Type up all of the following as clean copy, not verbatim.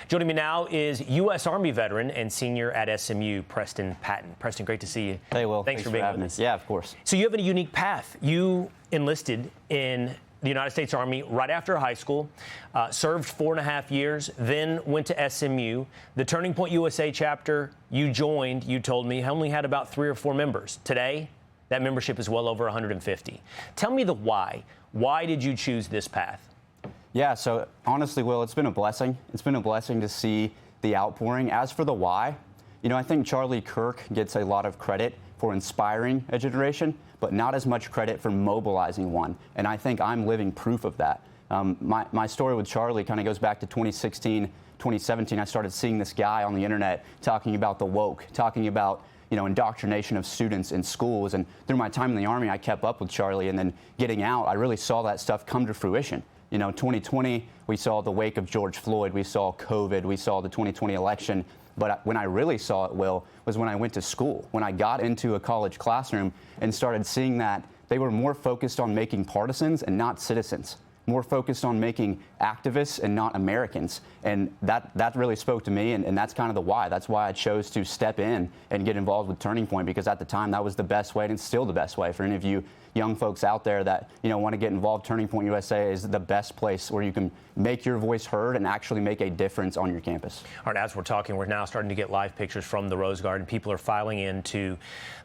Joining me now is U.S. Army veteran and senior at SMU, Preston Patton. Preston, great to see you. Hey, Will. Thanks for being with us. Yeah, of course. So you have a unique path. You enlisted in the United States Army right after high school, served 4.5 years, then went to SMU. The Turning Point USA chapter you joined, you told me, only had about 3 or 4 members. Today, that membership is well over 150. Tell me the why. Why did you choose this path? Yeah, so honestly, Will, it's been a blessing. It's been a blessing to see the outpouring. As for the why, I think Charlie Kirk gets a lot of credit for inspiring a generation, but not as much credit for mobilizing one. And I think I'm living proof of that. My story with Charlie kind of goes back to 2016, 2017. I started seeing this guy on the internet talking about the woke, talking about indoctrination of students in schools. And through my time in the Army, I kept up with Charlie. And then getting out, I really saw that stuff come to fruition. 2020, we saw the wake of George Floyd. We saw COVID. We saw the 2020 election. But when I really saw it, Will, was when I went to school, when I got into a college classroom and started seeing that they were more focused on making partisans and not citizens, more focused on making activists and not Americans. And that really spoke to me, and that's kind of the why. That's why I chose to step in and get involved with Turning Point, because at the time that was the best way, and it's still the best way for any of you young folks out there that want to get involved. Turning Point USA is the best place where you can make your voice heard and actually make a difference on your campus. All right, as we're talking, we're now starting to get live pictures from the Rose Garden. People are filing into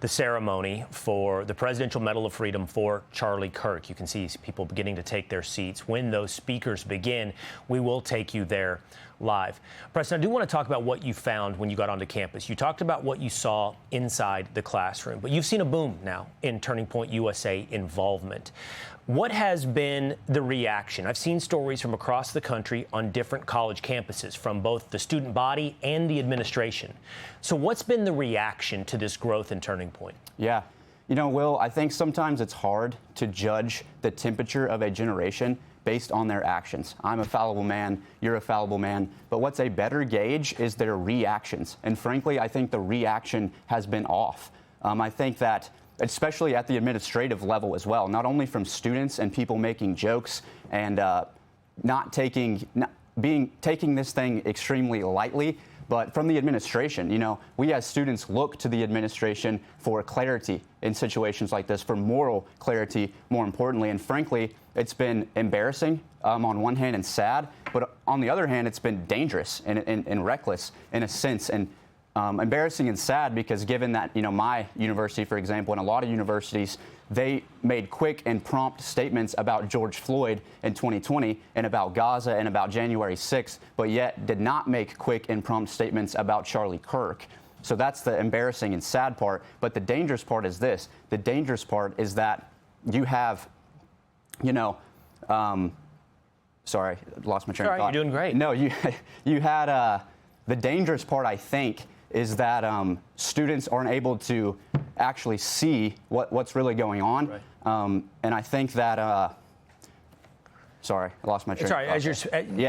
the ceremony for the Presidential Medal of Freedom for Charlie Kirk. You can see people beginning to take their seats. When those speakers begin, we will take you there live. Preston, I do want to talk about what you found when you got onto campus. You talked about what you saw inside the classroom, but you've seen a boom now in Turning Point USA involvement. What has been the reaction? I've seen stories from across the country on different college campuses from both the student body and the administration. So what's been the reaction to this growth in Turning Point? Yeah. Will, I think sometimes it's hard to judge the temperature of a generation based on their actions. I'm a fallible man, you're a fallible man, but what's a better gauge is their reactions. And frankly, I think the reaction has been off. I think that, especially at the administrative level as well, not only from students and people making jokes and taking this thing extremely lightly, but from the administration. We as students look to the administration for clarity in situations like this, for moral clarity, more importantly. And frankly, it's been embarrassing on one hand and sad, but on the other hand, it's been dangerous and reckless in a sense. And embarrassing and sad because given that, my university, for example, and a lot of universities, they made quick and prompt statements about George Floyd in 2020 and about Gaza and about January 6th, but yet did not make quick and prompt statements about Charlie Kirk. So that's the embarrassing and sad part. But the dangerous part is this. The dangerous part is that you have, sorry, lost my train of thought. You're doing great. No, you had the dangerous part, I think, is that students aren't able to actually see what's really going on. Right. And I think that, sorry, I lost my train of thought. As you're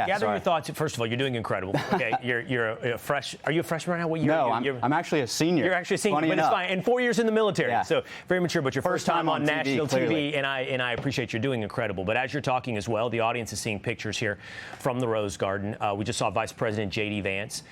gathering your thoughts, first of all, you're doing incredible. Okay, you're a fresh. Are you a freshman right now? What year? No, I'm actually a senior. You're actually a senior, Funny but enough. It's fine. And 4 years in the military, Yeah. so very mature. But your first time on national TV, TV, and I appreciate you doing incredible. But as you're talking as well, the audience is seeing pictures here from the Rose Garden. We just saw Vice President J.D. Vance.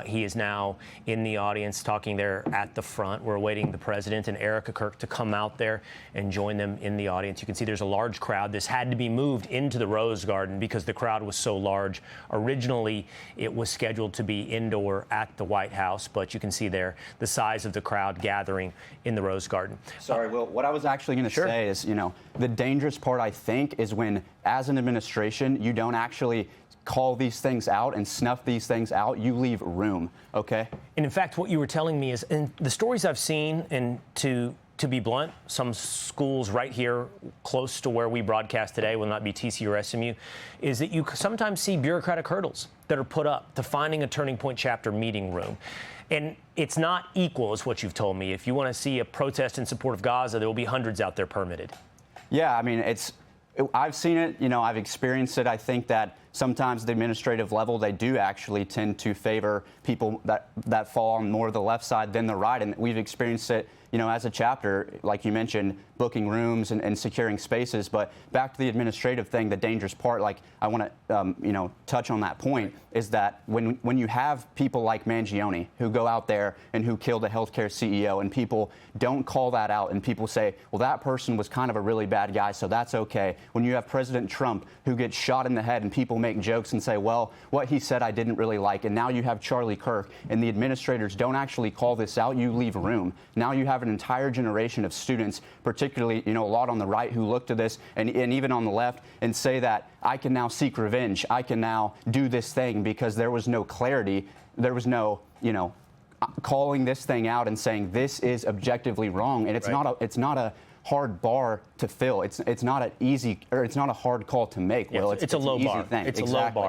He is now in the audience talking there at the front. We're awaiting the president and Erica Kirk to come out there and join them in the audience. You can see there's a large crowd. This had to be moved into the Rose Garden because the crowd was so large. Originally, it was scheduled to be indoor at the White House, but you can see there the size of the crowd gathering in the Rose Garden. Sorry, Will, what I was actually going to say is, the dangerous part, I think, is when, as an administration, you don't actually call these things out and snuff these things out. You leave room, okay? And in fact, what you were telling me is, in the stories I've seen, and to be blunt, some schools right here close to where we broadcast today, will not be TCU or SMU, is that you sometimes see bureaucratic hurdles that are put up to finding a Turning Point chapter meeting room. And it's not equal, is what you've told me. If you want to see a protest in support of Gaza, there will be hundreds out there permitted. Yeah, I mean, I've seen it, I've experienced it. I think that sometimes at the administrative level, they do actually tend to favor people that fall on more the left side than the right. And we've experienced it you know, as a chapter, like you mentioned, booking rooms and securing spaces. But back to the administrative thing, the dangerous part, like I want to, you know, touch on that point, is that when you have people like Mangione who go out there and who killed a healthcare CEO, and people don't call that out, and people say, well, that person was kind of a really bad guy, so that's okay. When you have President Trump who gets shot in the head and people make jokes and say, well, what he said I didn't really like, and now you have Charlie Kirk, and the administrators don't actually call this out, you leave room. Now you have an entire generation of students, particularly, you know, a lot on the right, who look to this, and even on the left, and say that I can now seek revenge, I can now do this thing, because there was no clarity, there was no, you know, calling this thing out and saying this is objectively wrong, and it's not a hard bar to fill. It's not an easy, or it's not a hard call to make. Will, it's a low bar. It's exactly. a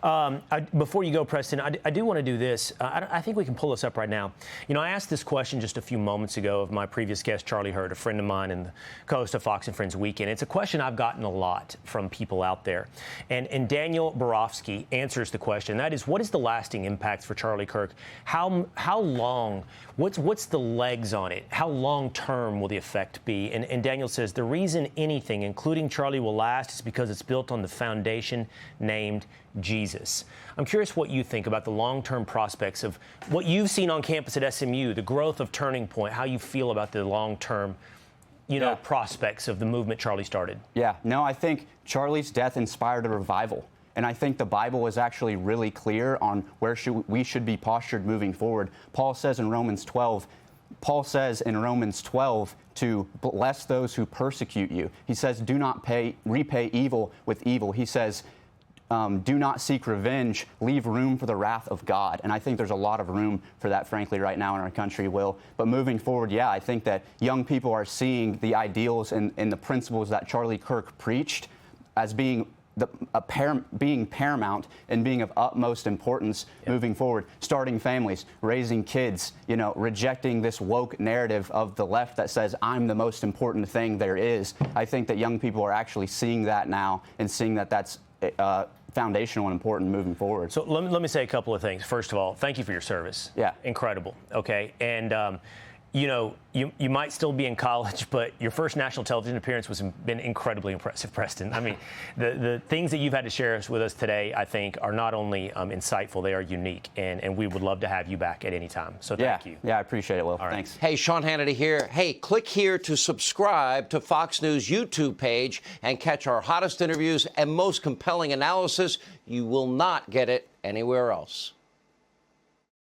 low bar. Before you go, Preston, I do want to do this. I think we can pull this up right now. You know, I asked this question just a few moments ago of my previous guest, Charlie Kirk, a friend of mine and the co-host of Fox and Friends Weekend. It's a question I've gotten a lot from people out there, and Daniel Borofsky answers the question. That is, what is the lasting impact for Charlie Kirk? How long? What's the legs on it? How long term will the effect be? And Daniel says, the reason anything, including Charlie, will last is because it's built on the foundation named Jesus. I'm curious what you think about the long-term prospects of what you've seen on campus at SMU, the growth of Turning Point, how you feel about the long-term, you know, prospects of the movement Charlie started. Yeah, no, I think Charlie's death inspired a revival. And I think the Bible is actually really clear on where we should be postured moving forward. Paul says in Romans 12 to bless those who persecute you. He says, do not repay evil with evil. He says, do not seek revenge, leave room for the wrath of God. And I think there's a lot of room for that, frankly, right now in our country, Will. But moving forward, yeah, I think that young people are seeing the ideals and the principles that Charlie Kirk preached as being being paramount and being of utmost importance moving forward, starting families, raising kids, you know, rejecting this woke narrative of the left that says I'm the most important thing there is. I think that young people are actually seeing that now and seeing that that's foundational and important moving forward. So let me say a couple of things. First of all, thank you for your service. Yeah. Incredible. Okay. And, you know, you might still be in college, but your first national television appearance has been incredibly impressive, Preston. I mean, the things that you've had to share with us today, I think, are not only insightful, they are unique, and we would love to have you back at any time. So thank you. Yeah, I appreciate it, Will. All right. Thanks. Hey, Sean Hannity here. Hey, click here to subscribe to Fox News YouTube page and catch our hottest interviews and most compelling analysis. You will not get it anywhere else.